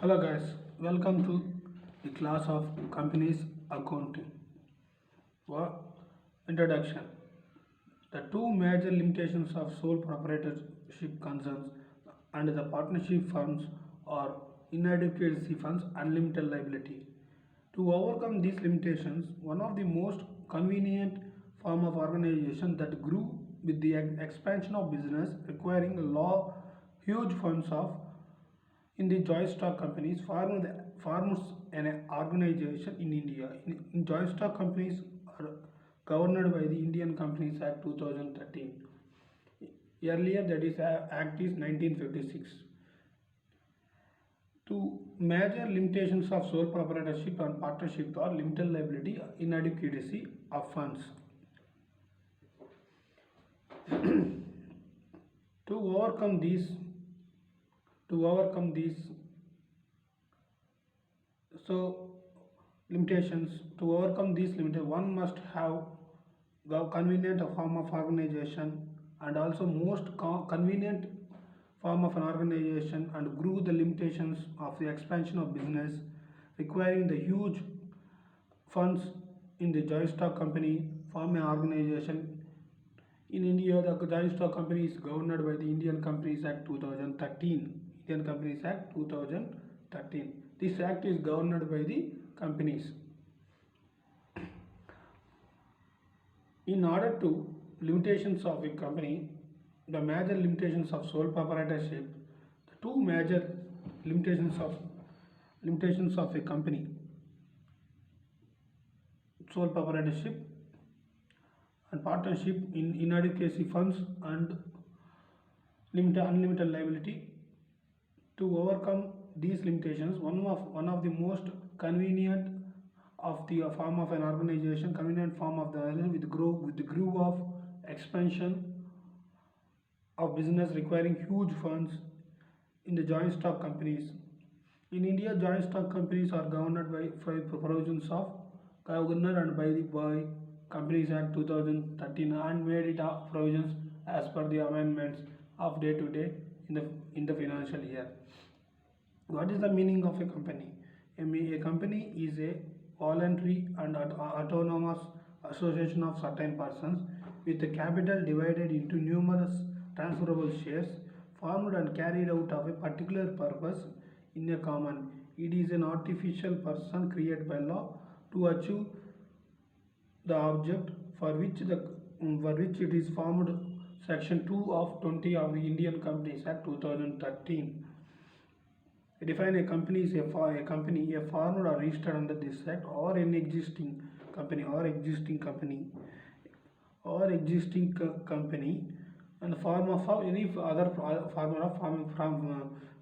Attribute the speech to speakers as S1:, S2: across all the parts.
S1: Hello guys, welcome to the class of companies accounting. What introduction? The two major limitations of sole proprietorship concerns and the partnership firms are inadequacy funds, unlimited liability. To overcome these limitations, one of the most convenient form of organization that grew with the expansion of business requiring law huge funds of in the joint stock companies forms an organization in India. In joint stock companies are governed by the Indian Companies Act 2013. Earlier, that is Act is 1956. Two major limitations of sole proprietorship and partnership are limited liability, inadequacy of funds. To overcome these, so limitations, to overcome these limitations, one must have the convenient form of organization and also most convenient form of an organization and grew the limitations of the expansion of business requiring the huge funds in the joint stock company form an organization. In India, the joint stock company is governed by the Indian Companies Act 2013. Indian Companies Act 2013. This act is governed by the companies. In order to limitations of a company, the major limitations of sole proprietorship, the two major limitations of a company, sole proprietorship and partnership in inadequacy funds and unlimited liability. To overcome these limitations, one of the most convenient of the form of an organization, convenient form of the with the groove of expansion of business requiring huge funds in the joint stock companies. In India, joint stock companies are governed by provisions of governor and by Companies Act 2013 and made it provisions as per the amendments of day to day in the financial year. What is the meaning of a company? A company is a voluntary and autonomous association of certain persons with the capital divided into numerous transferable shares formed and carried out of a particular purpose in a common. It is an artificial person created by law to achieve the object for which it is formed. Section 2 of 20 of the Indian Companies Act 2013. Define a company is a company formed or registered under this act or an existing company and the form of any other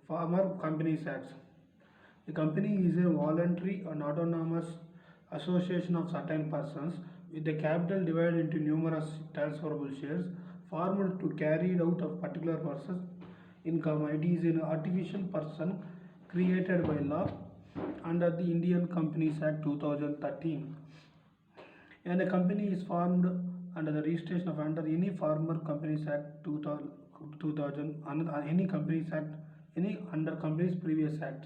S1: former companies acts. A company is a voluntary and autonomous association of certain persons with the capital divided into numerous transferable shares formed to carry out of particular person's income. It is an artificial person created by law under the Indian Companies Act 2013. And a company is formed under the registration of under any former Companies Act 2000 any Companies Act, any under Companies previous act.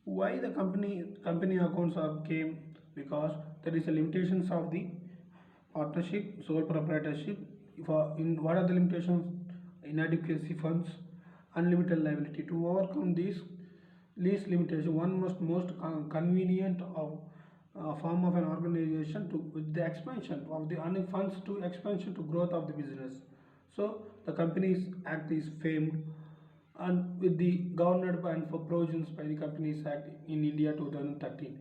S1: Why the company accounts came? Because there is a limitations of the partnership, sole proprietorship. In what are the limitations? Inadequacy funds, unlimited liability. To overcome these limitation, one must most convenient of form of an organization to with the expansion of the funds to expansion to growth of the business. So the Companies Act is famed and with the governed and for provisions by the Companies Act in India 2013.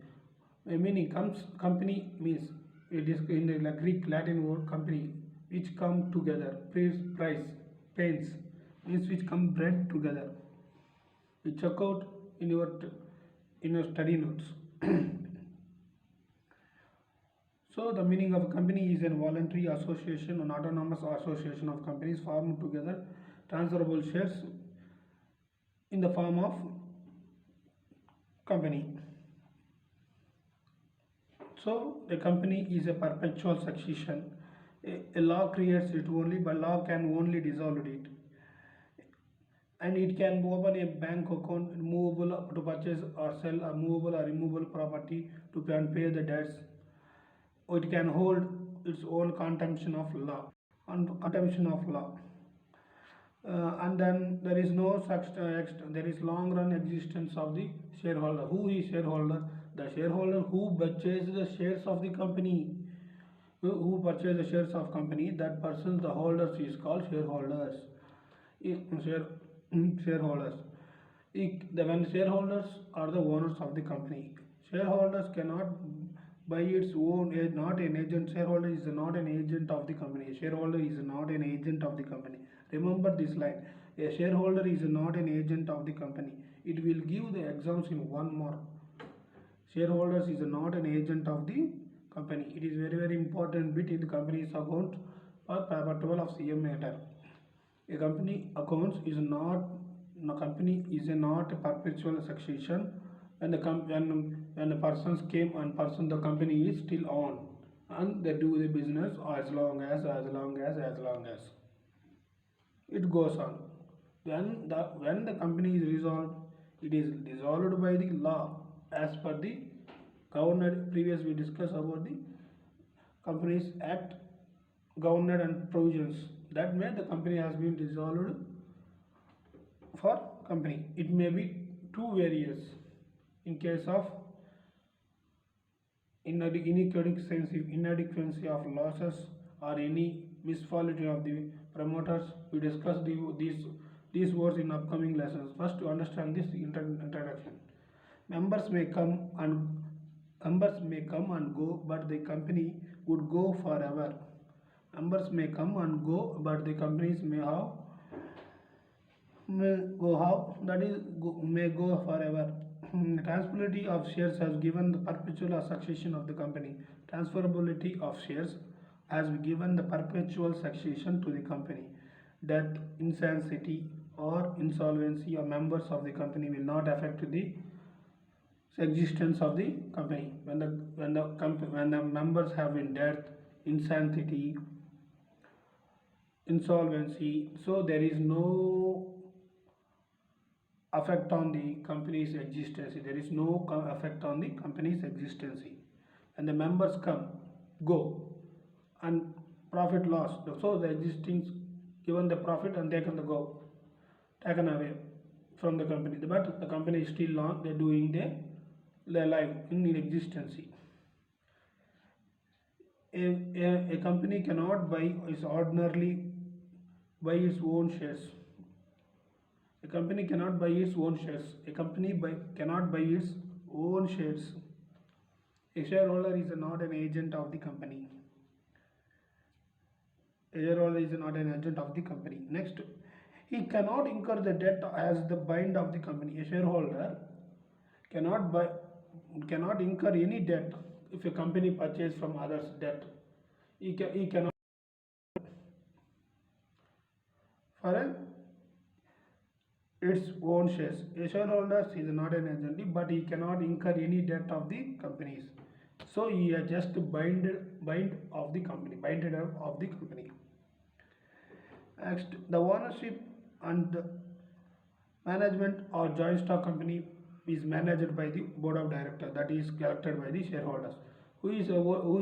S1: Meaning company means it is in the Greek Latin word company which come together. Price pains means which come bred together. You check out in your study notes. So the meaning of a company is a voluntary association, an autonomous association of companies formed together, transferable shares in the form of company. So the company is a perpetual succession. A law creates it only, but law can only dissolve it. and it can open a bank account movable to purchase or sell a movable or immovable property to pay and pay the debts. It can hold its own consumption of law and consumption of law. And then there is no such there is long run existence of the shareholder. Who is shareholder? The shareholder who purchases the shares of the company. Who purchase the shares of company, that person, the holders, is called shareholders. Shareholders. When shareholders are the owners of the company, shareholders cannot by its own, not an agent. Shareholder is not an agent of the company. Shareholder is not an agent of the company. Remember this line. A shareholder is not an agent of the company. It will give the exams in one more. Shareholders is not an agent of the company. It is very important bit in the company's account or paper 12 of CM matter. A company accounts is not a perpetual succession. When the persons came and the company is still on and they do the business as long as it goes on. When the company is dissolved, it is dissolved by the law as per the governed. Previous we discussed about the Companies Act, governed and provisions. That way the company has been dissolved for company. It may be two various. In case of inadequacy of losses or any misquality of the promoters, we discussed these words in upcoming lessons. First, to understand this introduction. Members may come and go, but the company would go forever. Members may come and go, but the companies may go forever. Transferability of shares has given the perpetual succession of the company. Transferability of shares has given the perpetual succession to the company. Death, insanity, or insolvency of members of the company will not affect the existence of the company. When the members have been death, insanity, insolvency, so there is no effect on the company's existence. There is no effect on the company's existence. And the members come, go, and profit loss. So the existing given the profit and taken away from the company. But the company is still on. They're doing their life in existence. A company cannot buy its own shares. A company cannot buy its own shares. A company cannot buy its own shares. A shareholder is not an agent of the company. A shareholder is not an agent of the company. Next, he cannot incur the debt as the bind of the company. A shareholder cannot incur any debt if a company purchases from others debt. He cannot for its own shares. A shareholder is not an agent, but he cannot incur any debt of the companies. So he is just bind of the company. Next, the ownership and management or joint stock company is managed by the board of directors, that is elected by the shareholders. Who is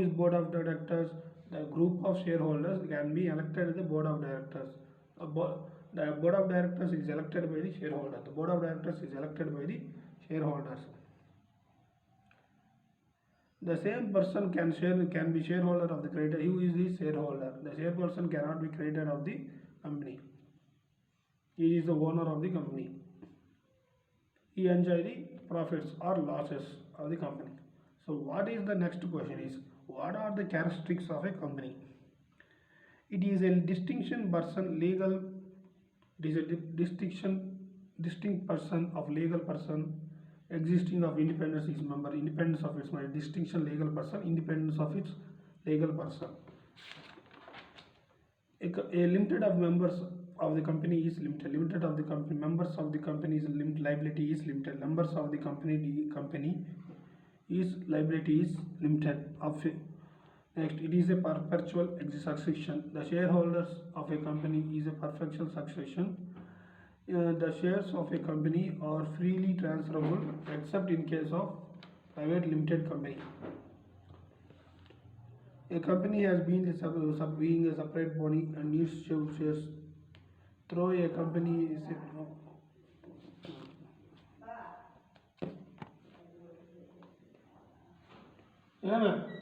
S1: board of directors? The group of shareholders can be elected as the board of directors. The board of directors is elected by the shareholders. The board of directors is elected by the shareholders. The same person can be shareholder of the creditor. Who is the shareholder? The chairperson cannot be creditor of the company. He is the owner of the company. He enjoys the profits or losses of the company. So what is the next question is, what are the characteristics of a company? It is a distinct person of legal person existing of independence is member, independence of its mind, distinction legal person, independence of its legal person. A limited of members of the company is limited. Limited of the company members of the company is limited. Liability is limited. Members of the company is liability is limited. Next, it is a perpetual succession. The shareholders of a company is a perpetual succession. The shares of a company are freely transferable except in case of private limited company. A company has been being a separate body and needs shares through a company. Yeah, man.